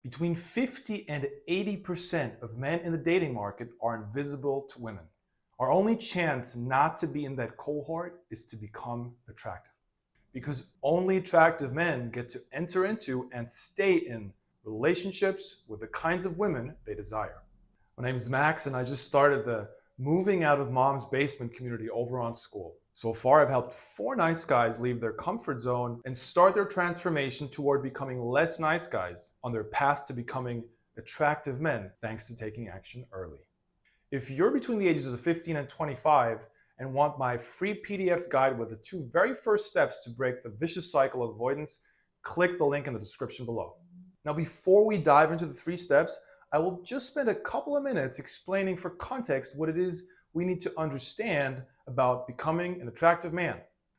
Between 50 and 80% of men in the dating market are invisible to women. Our only chance not to be in that cohort is to become attractive. Because only attractive men get to enter into and stay in relationships with the kinds of women they desire. My name is Max, and I just started the Moving Out of Mom's Basement community over on School. So far, I've helped 4 nice guys leave their comfort zone and start their transformation toward becoming less nice guys on their path to becoming attractive men, thanks to taking action early. If you're between the ages of 15 and 25 and want my free PDF guide with the 2 very first steps to break the vicious cycle of avoidance, click the link in the description below. Now, before we dive into the 3 steps, I will just spend a couple of minutes explaining for context what it is we need to understand about becoming an attractive man.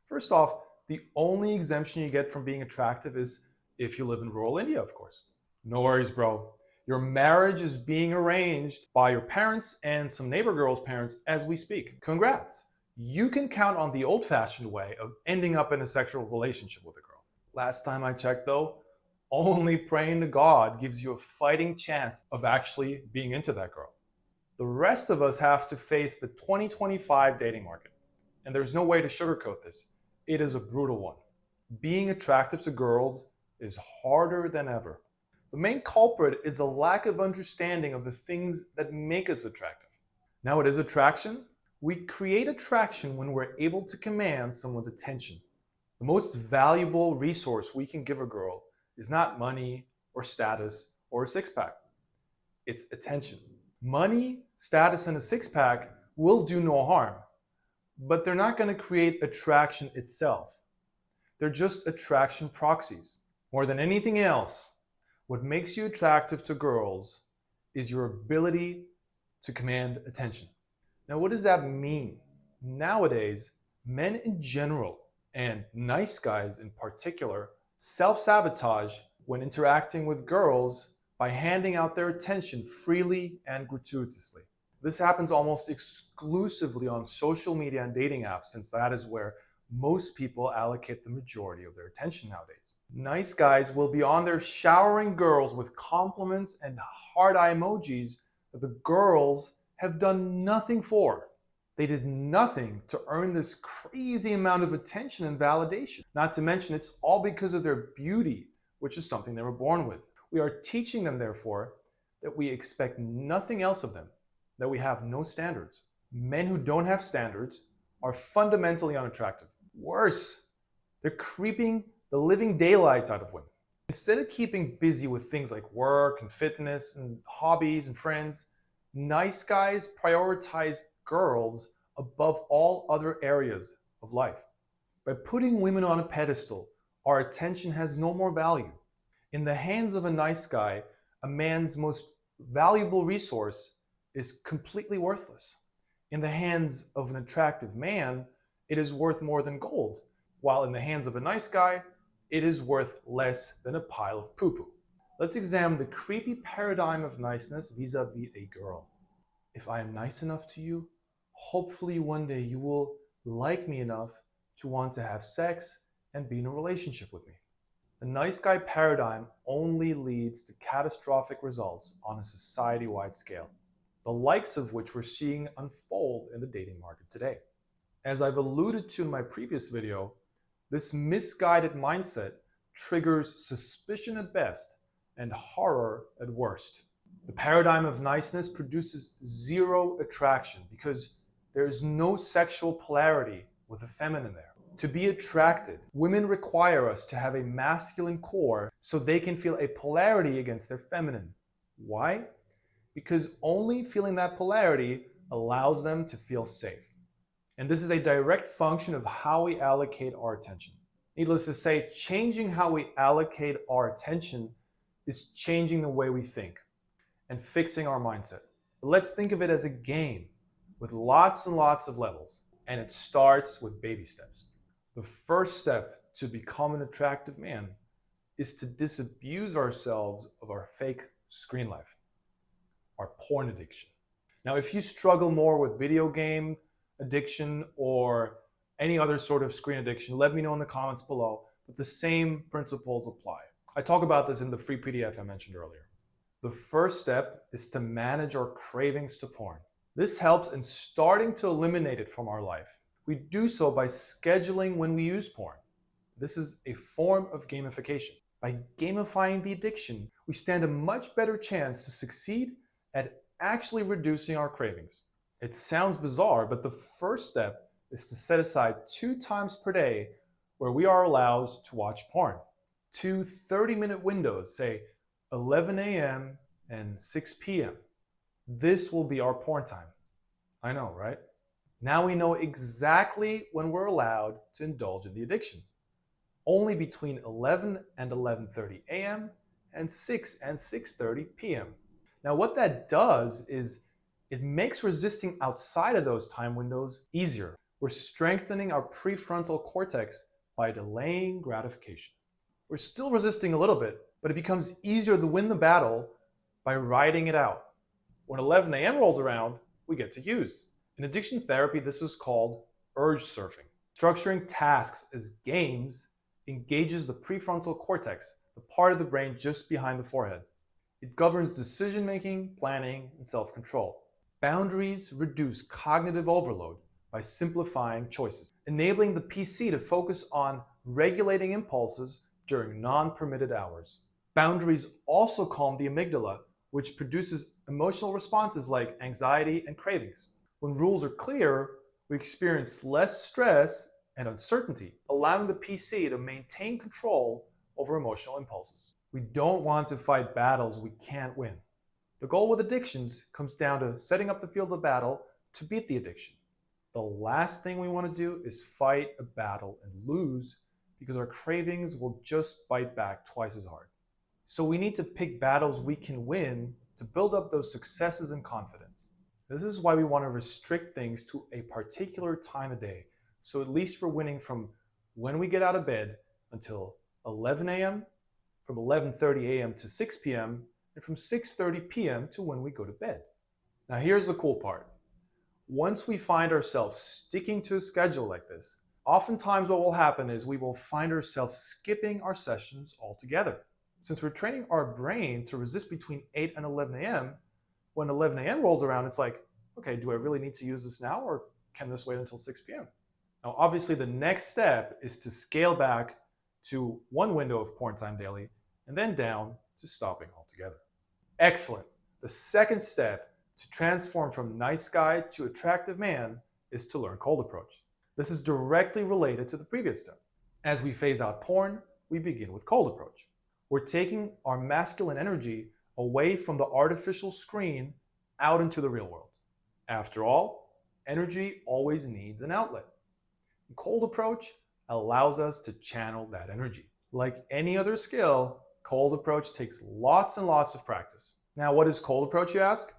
First off, the only exemption you get from being attractive is if you live in rural India, of course. No worries, bro. Your marriage is being arranged by your parents and some neighbor girl's parents as we speak. Congrats. You can count on the old-fashioned way of ending up in a sexual relationship with a girl. Last time I checked though, only praying to God gives you a fighting chance of actually being into that girl. The rest of us have to face the 2025 dating market. And there's no way to sugarcoat this. It is a brutal one. Being attractive to girls is harder than ever. The main culprit is a lack of understanding of the things that make us attractive. Now, what is attraction? We create attraction when we're able to command someone's attention. The most valuable resource we can give a girl is not money or status or a six-pack. It's attention. Money, status, and a six-pack will do no harm, but they're not going to create attraction itself. They're just attraction proxies. More than anything else, what makes you attractive to girls is your ability to command attention. Now, what does that mean? Nowadays, men in general, and nice guys in particular, self-sabotage when interacting with girls by handing out their attention freely and gratuitously. This happens almost exclusively on social media and dating apps, since that is where most people allocate the majority of their attention nowadays. Nice guys will be on there showering girls with compliments and heart eye emojis that the girls have done nothing for. They did nothing to earn this crazy amount of attention and validation. Not to mention, it's all because of their beauty, which is something they were born with. We are teaching them, therefore, that we expect nothing else of them, that we have no standards. Men who don't have standards are fundamentally unattractive. Worse, they're creeping the living daylights out of women. Instead of keeping busy with things like work and fitness and hobbies and friends, nice guys prioritize girls above all other areas of life. By putting women on a pedestal, our attention has no more value. In the hands of a nice guy, a man's most valuable resource is completely worthless. In the hands of an attractive man, it is worth more than gold, while in the hands of a nice guy, it is worth less than a pile of poo-poo. Let's examine the creepy paradigm of niceness vis-a-vis a girl. If I am nice enough to you, hopefully one day you will like me enough to want to have sex and be in a relationship with me. The nice guy paradigm only leads to catastrophic results on a society-wide scale, the likes of which we're seeing unfold in the dating market today. As I've alluded to in my previous video, this misguided mindset triggers suspicion at best and horror at worst. The paradigm of niceness produces zero attraction because there is no sexual polarity with the feminine there. To be attracted, women require us to have a masculine core so they can feel a polarity against their feminine. Why? Because only feeling that polarity allows them to feel safe. And this is a direct function of how we allocate our attention. Needless to say, changing how we allocate our attention is changing the way we think and fixing our mindset. But let's think of it as a game with lots and lots of levels, and it starts with baby steps. The first step to become an attractive man is to disabuse ourselves of our fake screen life, our porn addiction. Now, if you struggle more with video game addiction or any other sort of screen addiction, let me know in the comments below, but the same principles apply. I talk about this in the free PDF I mentioned earlier. The first step is to manage our cravings to porn. This helps in starting to eliminate it from our life. We do so by scheduling when we use porn. This is a form of gamification. By gamifying the addiction, we stand a much better chance to succeed at actually reducing our cravings. It sounds bizarre, but the first step is to set aside 2 times per day where we are allowed to watch porn. 2 30-minute windows, say 11 a.m. and 6 p.m. This will be our porn time. I know, right? Now we know exactly when we're allowed to indulge in the addiction. Only between 11 and 11:30 a.m. and 6 and 6:30 p.m. Now what that does is it makes resisting outside of those time windows easier. We're strengthening our prefrontal cortex by delaying gratification. We're still resisting a little bit, but it becomes easier to win the battle by riding it out. When 11 a.m. rolls around, we get to use. In addiction therapy, this is called urge surfing. Structuring tasks as games engages the prefrontal cortex, the part of the brain just behind the forehead. It governs decision-making, planning, and self-control. Boundaries reduce cognitive overload by simplifying choices, enabling the PC to focus on regulating impulses during non-permitted hours. Boundaries also calm the amygdala, which produces emotional responses like anxiety and cravings. When rules are clear, we experience less stress and uncertainty, allowing the PC to maintain control over emotional impulses. We don't want to fight battles we can't win. The goal with addictions comes down to setting up the field of battle to beat the addiction. The last thing we want to do is fight a battle and lose, because our cravings will just bite back twice as hard. So we need to pick battles we can win to build up those successes and confidence. This is why we want to restrict things to a particular time of day. So at least we're winning from when we get out of bed until 11 a.m., from 11:30 a.m. to 6 p.m., and from 6:30 p.m. to when we go to bed. Now here's the cool part. Once we find ourselves sticking to a schedule like this, oftentimes what will happen is we will find ourselves skipping our sessions altogether. Since we're training our brain to resist between 8 and 11 a.m., when 11 a.m. rolls around, it's like, okay, do I really need to use this now, or can this wait until 6 p.m.? Now, obviously, the next step is to scale back to 1 window of porn time daily, and then down to stopping altogether. Excellent. The second step to transform from nice guy to attractive man is to learn cold approach. This is directly related to the previous step. As we phase out porn, we begin with cold approach. We're taking our masculine energy away from the artificial screen out into the real world. After all, energy always needs an outlet. And cold approach allows us to channel that energy. Like any other skill, cold approach takes lots and lots of practice. Now, what is cold approach, you ask?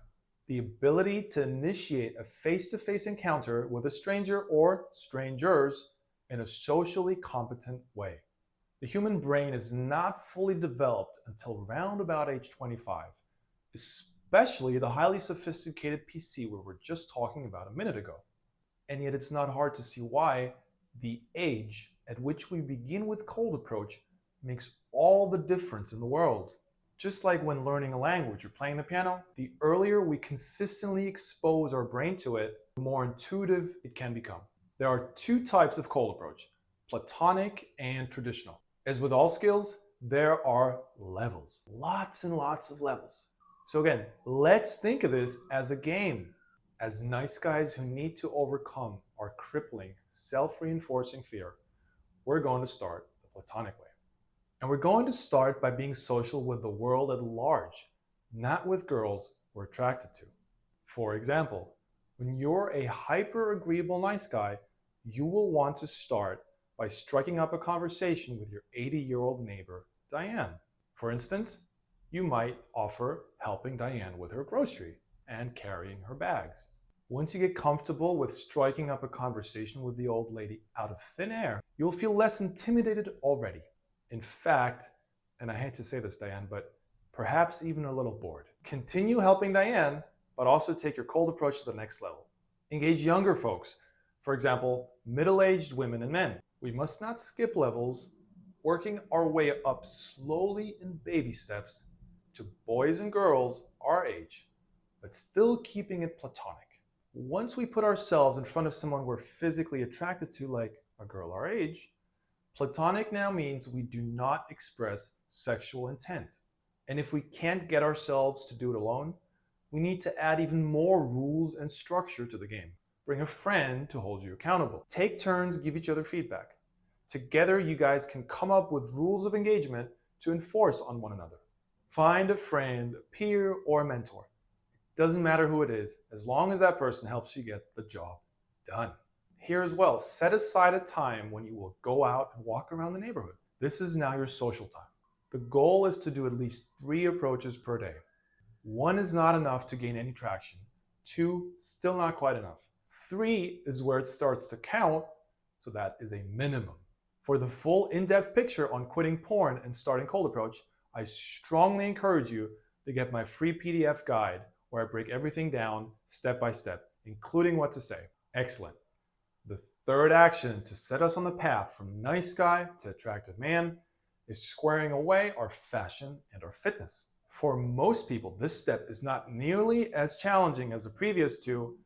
The ability to initiate a face-to-face encounter with a stranger or strangers in a socially competent way. The human brain is not fully developed until around about age 25, especially the highly sophisticated PC we were just talking about a minute ago. And yet it's not hard to see why the age at which we begin with cold approach makes all the difference in the world. Just like when learning a language or playing the piano, the earlier we consistently expose our brain to it, the more intuitive it can become. There are 2 types of cold approach, platonic and traditional. As with all skills, there are levels, lots and lots of levels. So again, let's think of this as a game. As nice guys who need to overcome our crippling, self-reinforcing fear, we're going to start the platonic way. And we're going to start by being social with the world at large, not with girls we're attracted to. For example, when you're a hyper-agreeable nice guy, you will want to start by striking up a conversation with your 80-year-old neighbor, Diane. For instance, you might offer helping Diane with her grocery and carrying her bags. Once you get comfortable with striking up a conversation with the old lady out of thin air, you'll feel less intimidated already. In fact, and I hate to say this, Diane, but perhaps even a little bored. Continue helping Diane, but also take your cold approach to the next level. Engage younger folks, for example, middle-aged women and men. We must not skip levels, working our way up slowly in baby steps to boys and girls our age, but still keeping it platonic. Once we put ourselves in front of someone we're physically attracted to, like a girl our age, platonic now means we do not express sexual intent. And if we can't get ourselves to do it alone, we need to add even more rules and structure to the game. Bring a friend to hold you accountable. Take turns, give each other feedback. Together, you guys can come up with rules of engagement to enforce on one another. Find a friend, a peer, or a mentor. It doesn't matter who it is, as long as that person helps you get the job done. Here as well, set aside a time when you will go out and walk around the neighborhood. This is now your social time. The goal is to do at least 3 approaches per day. 1 is not enough to gain any traction. 2, still not quite enough. 3 is where it starts to count, so that is a minimum. For the full in-depth picture on quitting porn and starting cold approach, I strongly encourage you to get my free PDF guide where I break everything down step by step, including what to say. Excellent. The third action to set us on the path from nice guy to attractive man is squaring away our fashion and our fitness. For most people, this step is not nearly as challenging as the previous 2,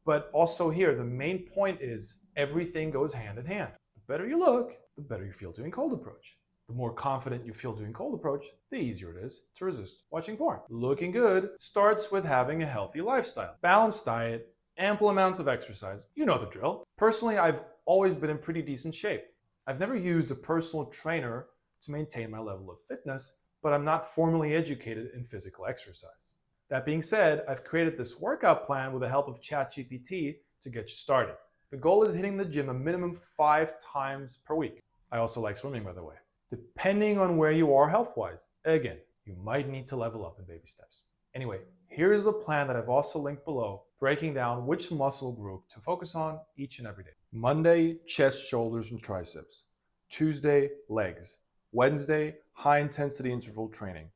but also here, the main point is everything goes hand in hand. The better you look, the better you feel doing cold approach. The more confident you feel doing cold approach, the easier it is to resist watching porn. Looking good starts with having a healthy lifestyle, balanced diet, ample amounts of exercise. You know the drill. Personally, I've always been in pretty decent shape. I've never used a personal trainer to maintain my level of fitness, but I'm not formally educated in physical exercise. That being said, I've created this workout plan with the help of ChatGPT to get you started. The goal is hitting the gym a minimum 5 times per week. I also like swimming, by the way. Depending on where you are health-wise, again, you might need to level up in baby steps. Anyway, here's the plan that I've also linked below, breaking down which muscle group to focus on each and every day. Monday, chest, shoulders, and triceps. Tuesday, legs. Wednesday, high-intensity interval training.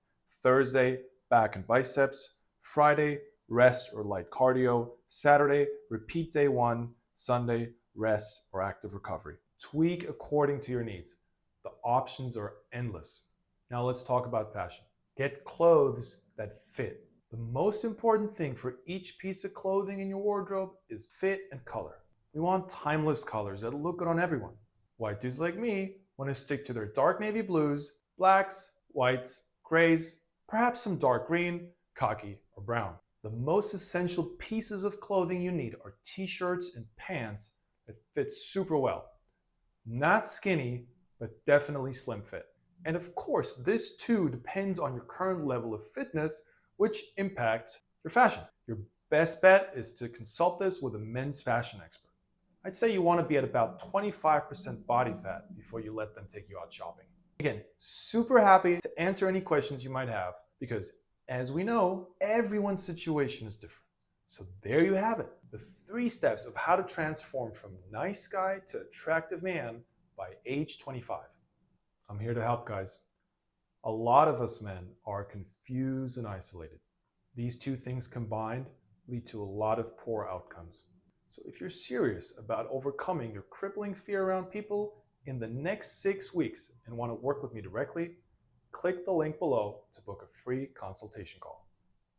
Thursday, back and biceps. Friday, rest or light cardio. Saturday, repeat day 1. Sunday, rest or active recovery. Tweak according to your needs. The options are endless. Now let's talk about fashion. Get clothes that fit. The most important thing for each piece of clothing in your wardrobe is fit and color. We want timeless colors that look good on everyone. White dudes like me want to stick to their dark navy blues, blacks, whites, grays, perhaps some dark green, khaki, or brown. The most essential pieces of clothing you need are t-shirts and pants that fit super well. Not skinny, but definitely slim fit. And of course, this too depends on your current level of fitness, which impacts your fashion. Your best bet is to consult this with a men's fashion expert. I'd say you want to be at about 25% body fat before you let them take you out shopping. Again, super happy to answer any questions you might have because, as we know, everyone's situation is different. So there you have it, the 3 steps of how to transform from nice guy to attractive man by age 25. I'm here to help, guys. A lot of us men are confused and isolated. These 2 things combined lead to a lot of poor outcomes. So if you're serious about overcoming your crippling fear around people in the next 6 weeks and want to work with me directly, click the link below to book a free consultation call.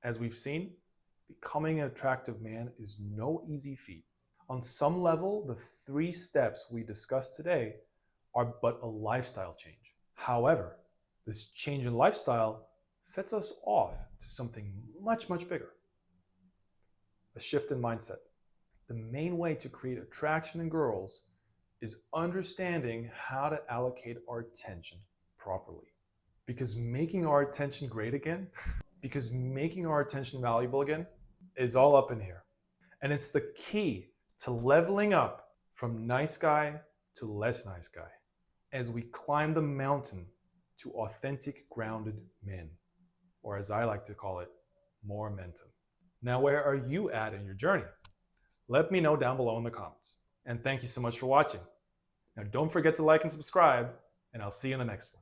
As we've seen, becoming an attractive man is no easy feat. On some level, the 3 steps we discussed today are but a lifestyle change. However, this change in lifestyle sets us off to something much, much bigger. A shift in mindset. The main way to create attraction in girls is understanding how to allocate our attention properly. Because making our attention great again, because making our attention valuable again, is all up in here. And it's the key to leveling up from nice guy to less nice guy as we climb the mountain to authentic, grounded men, or as I like to call it, more momentum. Now, where are you at in your journey? Let me know down below in the comments. And thank you so much for watching. Now, don't forget to like and subscribe, and I'll see you in the next one.